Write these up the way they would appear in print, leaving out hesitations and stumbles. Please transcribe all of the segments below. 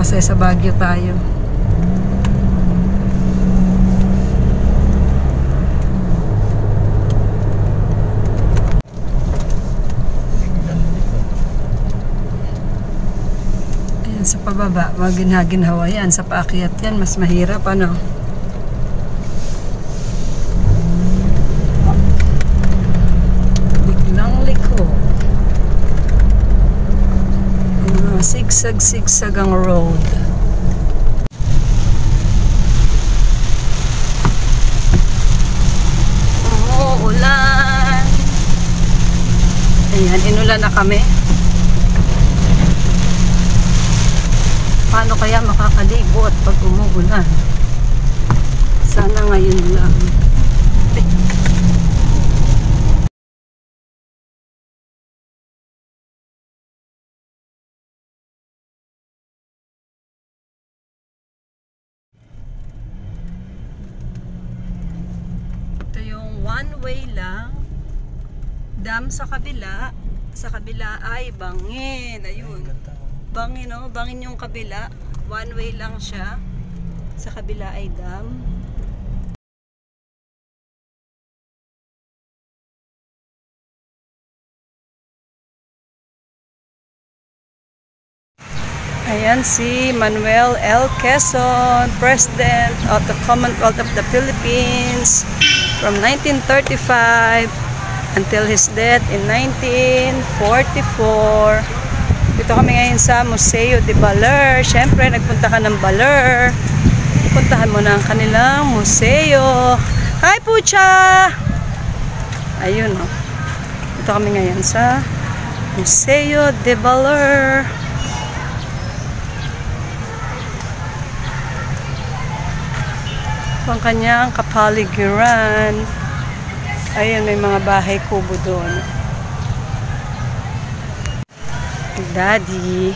kasi sa Baguio tayo. Ayan sa pababa, wag ginhawa yan. Sa paakyat yan, mas mahirap ano. Biglang liko. Sigsag ang road. Oh, ulan. Ayan, inulan na kami. Paano kaya makakaligo at pag umuulan? Sana ngayon lang. One-way lang. Dam sa kabila. Sa kabila ay bangin. Ayun. Bangin, no? Bangin yung kabila. One-way lang siya. Sa kabila ay dam. Ayan si Manuel L. Quezon, President of the Commonwealth of the Philippines from 1935 until his death in 1944. Dito kami ngayon sa Museo de Baler. Siyempre, nagpunta ka ng Baler. Puntahan mo na ang kanilang museo. Hi, Pucha! Ayun, oh. Dito kami ngayon sa Museo de Baler. Ang kanyang kapaligiran. Ayun, may mga bahay kubo doon. Daddy.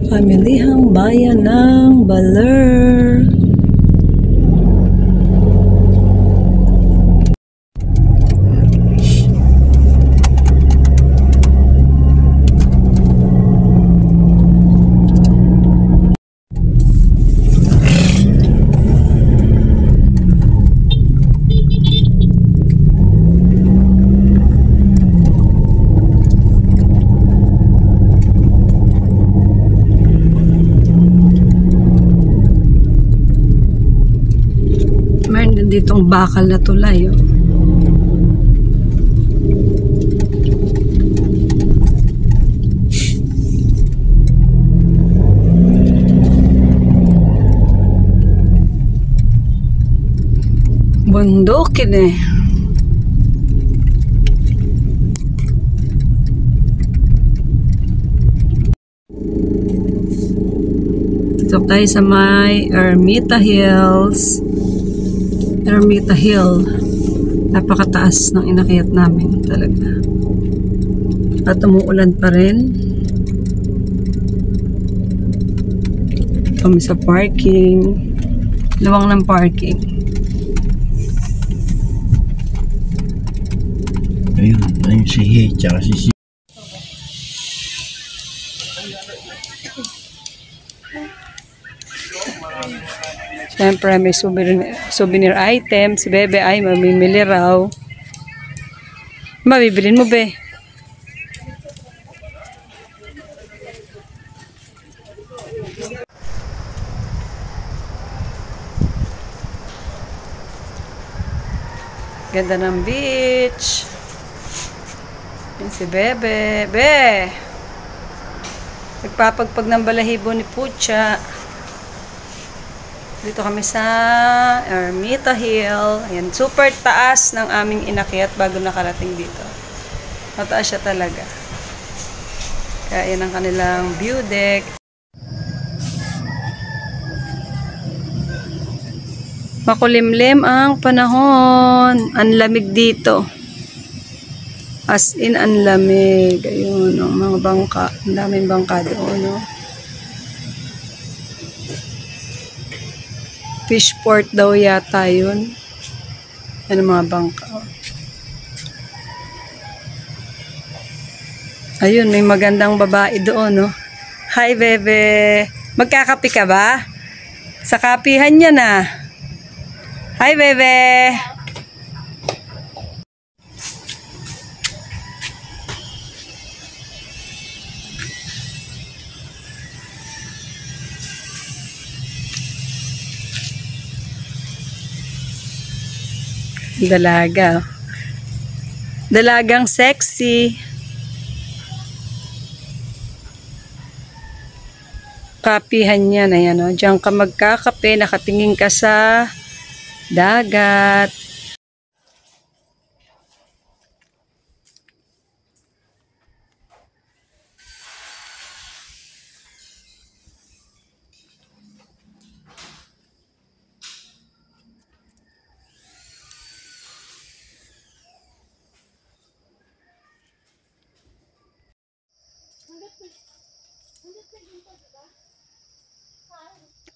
Pamilihang bayan ng Baler. Ditong bakal na tulay, oh. Bundukin eh. Dito tayo sa may Ermita Hills. Ermita Hill. Napakataas ng inakyat namin talaga. At umuulan pa rin. Kami sa parking. Luwang ng parking. Ayun si He, tsaka si Siyempre may souvenir item. Si Bebe ay mamimili raw. Mabibilin mo, be? Ganda ng beach. Yan si Bebe. Be! Nagpapagpag ng balahibo ni Pucha. Dito kami sa Ermita Hill. Ayan, super taas ng aming inakyat bago nakarating dito. Mataas siya talaga. Kaya yan ang kanilang view deck. Makulimlim ang panahon. Ang lamig dito. As in, ang lamig. Ayun, oh, mga bangka. Ang daming bangka doon, no? Fishport daw yata yun. Yan ang mga bangka. Ayun, may magandang babae doon, no? Hi, bebe. Magkakape ka ba? Sa kapihan niya na. Hi, bebe. Dalaga. Dalagang sexy. Kapihan niya na yan, no? Diyan ka magkakape, nakatingin ka sa dagat.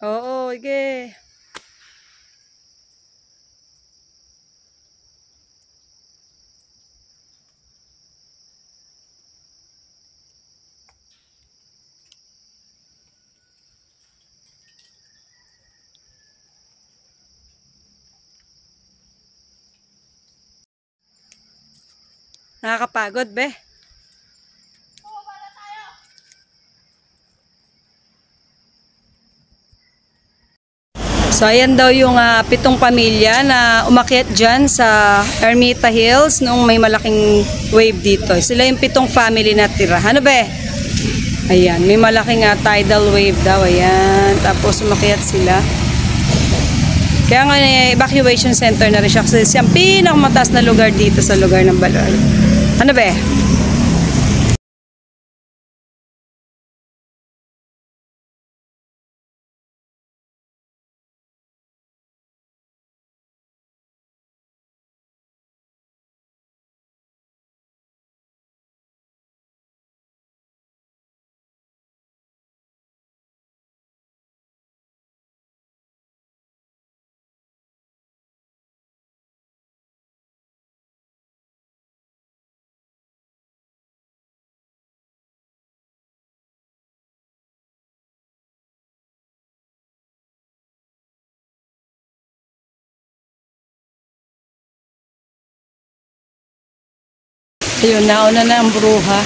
Oo, sige. Nakakapagod, be. So, ayan daw yung 7 pamilya na umakyat dyan sa Ermita Hills nung may malaking wave dito. Sila yung 7 family na tira. Ano ba? Ayan, may malaking tidal wave daw. Ayan, tapos umakyat sila. Kaya nga evacuation center na rin siya kasi siyang pinakamataas na lugar dito sa lugar ng Baler. Ano ba? Ayun, nauna na ang bruha.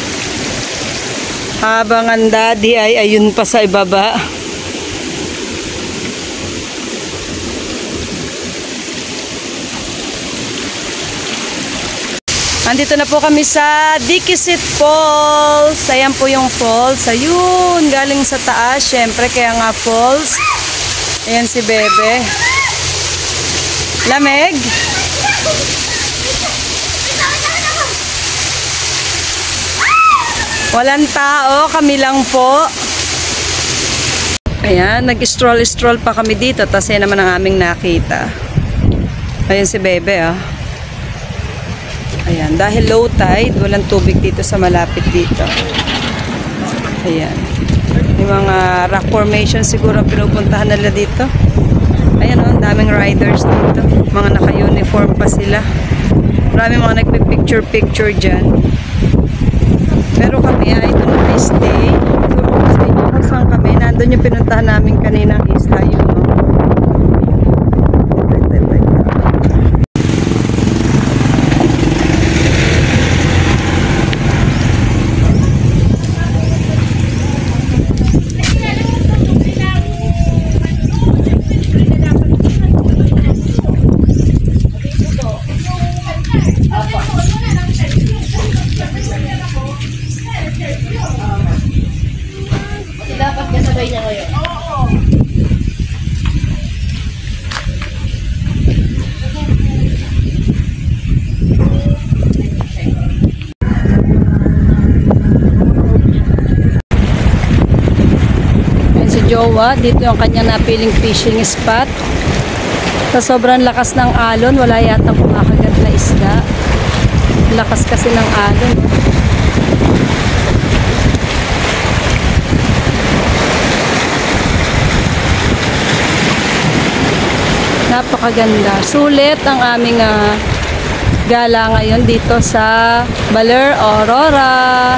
Habang ang daddy ay ayun pa sa ibaba. Andito na po kami sa Dikisit Falls. Ayan po yung falls. Ayun, galing sa taas. Syempre, kaya nga falls. Ayan si Bebe. Lamig? Walang tao, kami lang po. Ayan, nag-stroll-stroll pa kami dito. Tapos yan naman ang aming nakita. Ayan si Bebe, ah. Ayan, dahil low tide, walang tubig dito sa malapit dito. Ayan. Yung mga rock formation siguro pinupuntahan nila dito. Ayan, oh, daming riders dito. Mga naka-uniform pa sila. Maraming mga nagpipicture-picture dyan. Pero kami ay ito na stay. Turo ko sa inyo kung saan kami. Nandun yung pinuntahan namin kaninang isla yun. Dapat kasabay niya ngayon. Ayan si Jowa, dito yung kanyang napiling fishing spot. Sa sobrang lakas ng alon, wala yatang kumakagat na isda. Lakas kasi ng alon. Napakaganda. Sulit ang aming gala ngayon dito sa Baler, Aurora.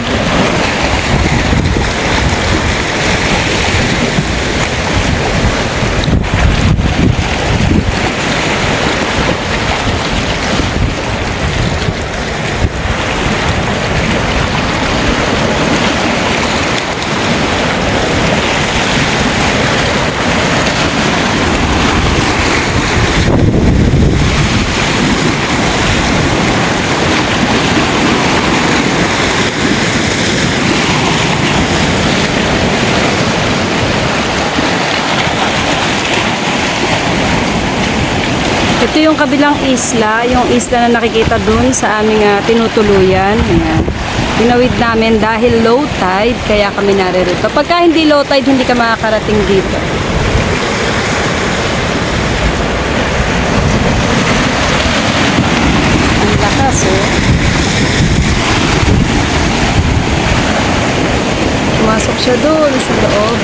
Ito yung kabilang isla, yung isla na nakikita dun sa aming tinutuluyan. Ayan. Tinawid namin dahil low tide, kaya kami naririto. Pagka hindi low tide, hindi ka makakarating dito. Ang lakas, oh. Pumasok siya dun sa loob.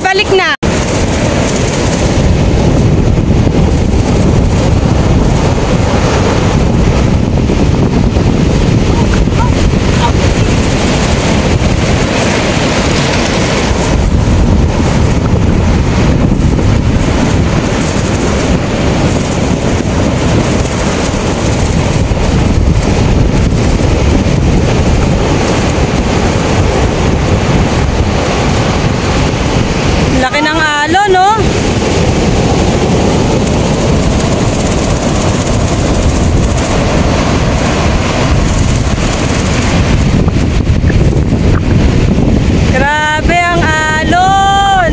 Balik na. Laki ng alon, no? Grabe ang alon!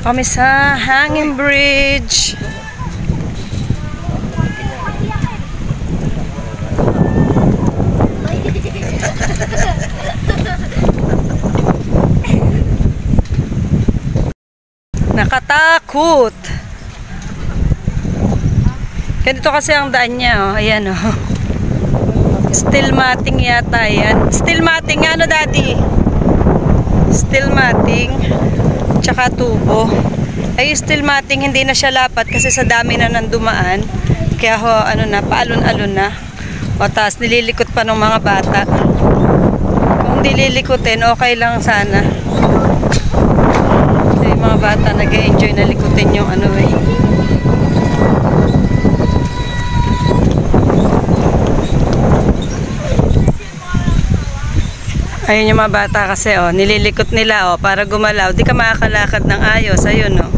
Kami sa Hanging Bridge. Nakatakot. Ganito kasi ang daan niya, oh. Ayan, oh. Steel matting yata yan. Steel matting, ano, Daddy? steel matting, tsaka tubo. Ay, yung steel matting hindi na siya lapat kasi sa dami na nang dumaan. Kaya ho, ano na, paalon-alon na. O, taas, nililikot pa ng mga bata. Kung nililikutin, okay lang sana. Kasi yung mga bata nag-enjoy na likutin yung ano eh. Ayun yung mga bata kasi oh, nililikot nila oh, para gumalaw. Di ka makakalakad ng ayos. Ayun oh.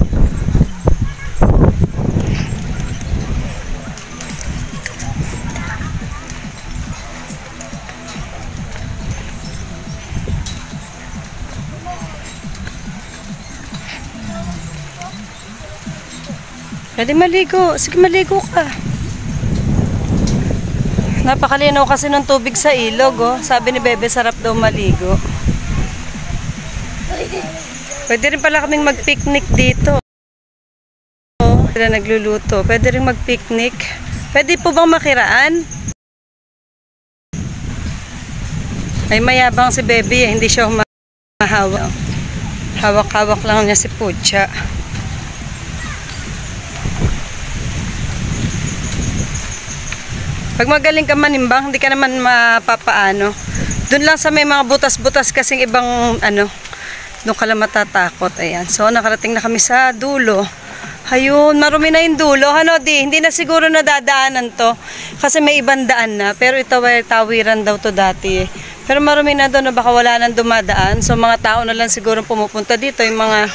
Pwede maligo. Sige, maligo ka. Napakalinaw kasi ng tubig sa ilog, oh. Sabi ni Bebe, sarap daw maligo. Pwede rin pala kaming mag-picnic dito. Sila nagluluto. Pwede rin mag-picnic. Pwede po bang makiraan? Ay, mayabang si Bebe, eh. Hindi siya humahawak. Hawak-hawak lang niya si Pucha. Pag magaling ka manimbang, hindi ka naman mapapaano. Doon lang sa may mga butas-butas kasing ibang ano, doon ka lang matatakot. Ayan. So, nakarating na kami sa dulo. Ayun, marumi na yung dulo. Ano, hindi na siguro nadadaanan to. Kasi may ibang daan na. Pero ito ay tawiran daw to dati. Pero marumi na doon na baka wala nang dumadaan. So, mga tao na lang siguro pumupunta dito. Yung mga,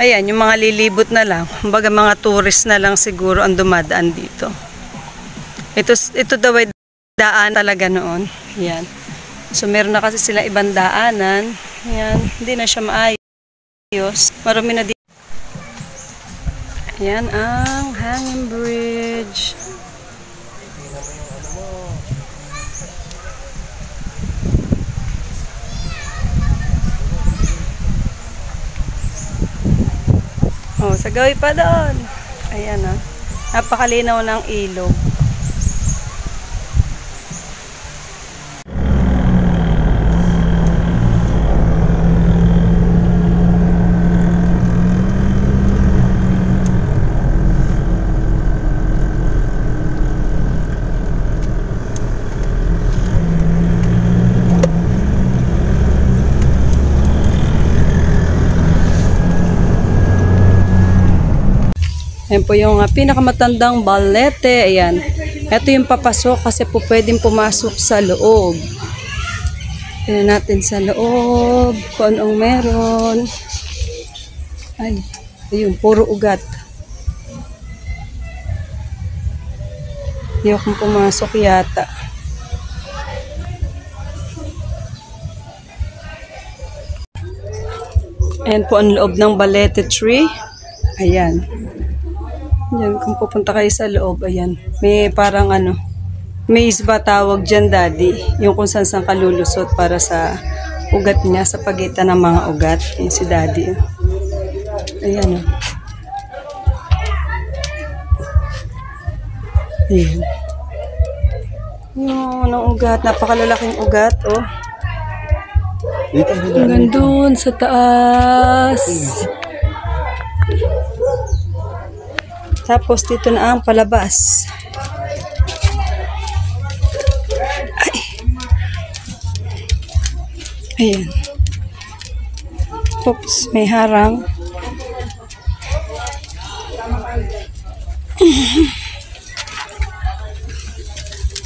ayan, yung mga lilibot na lang. Kumbaga mga tourist na lang siguro ang dumadaan dito. Ito daw ay daan talaga noon. Yan. So, meron na kasi sila ibang daanan. Yan. Hindi na siya maayos. Marami na dito. Yan ang hanging bridge. Oh, sagawi pa doon. Ayan ah. Napakalinaw ng ilog. Ayan po yung pinakamatandang balete. Ayan. Ito yung papasok kasi po pwedeng pumasok sa loob. Tignan natin sa loob kung anong meron. Ay, ayun, puro ugat. Hindi akong pumasok yata. Ayan po ang loob ng balete tree. Ayan. Yan, kung pupunta kayo sa loob, ayan. May parang ano, maze ba tawag dyan, Daddy? Yung kung saan kalulusot para sa ugat niya, sa pagitan ng mga ugat. Yan si Daddy. Ayan. Ayan. Yung ng ugat, napakalalaking ugat, oh. Hanggang doon sa taas. Tapos dito na ang palabas. Ay. Ayan. Oops, may harang.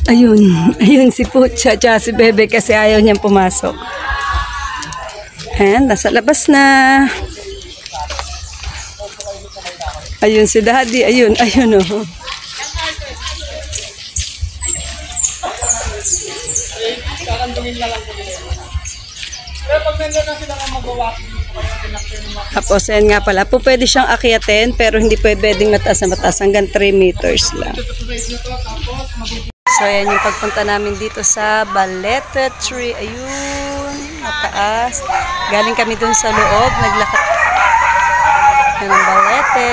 Ayun. Ayun si Pucha at si Bebe kasi ayaw niyang pumasok. Ayan, nasa labas na. Ayun si Daddy, ayun, ayun oh. Tapos, ayan nga pala, po pwede siyang akyatin, pero hindi pwedeng mataas na mataas, hanggang 3 meters lang. So, ayan yung pagpunta namin dito sa balete tree. Ayun, mataas. Galing kami dun sa loob, naglakad. Yan ang balete.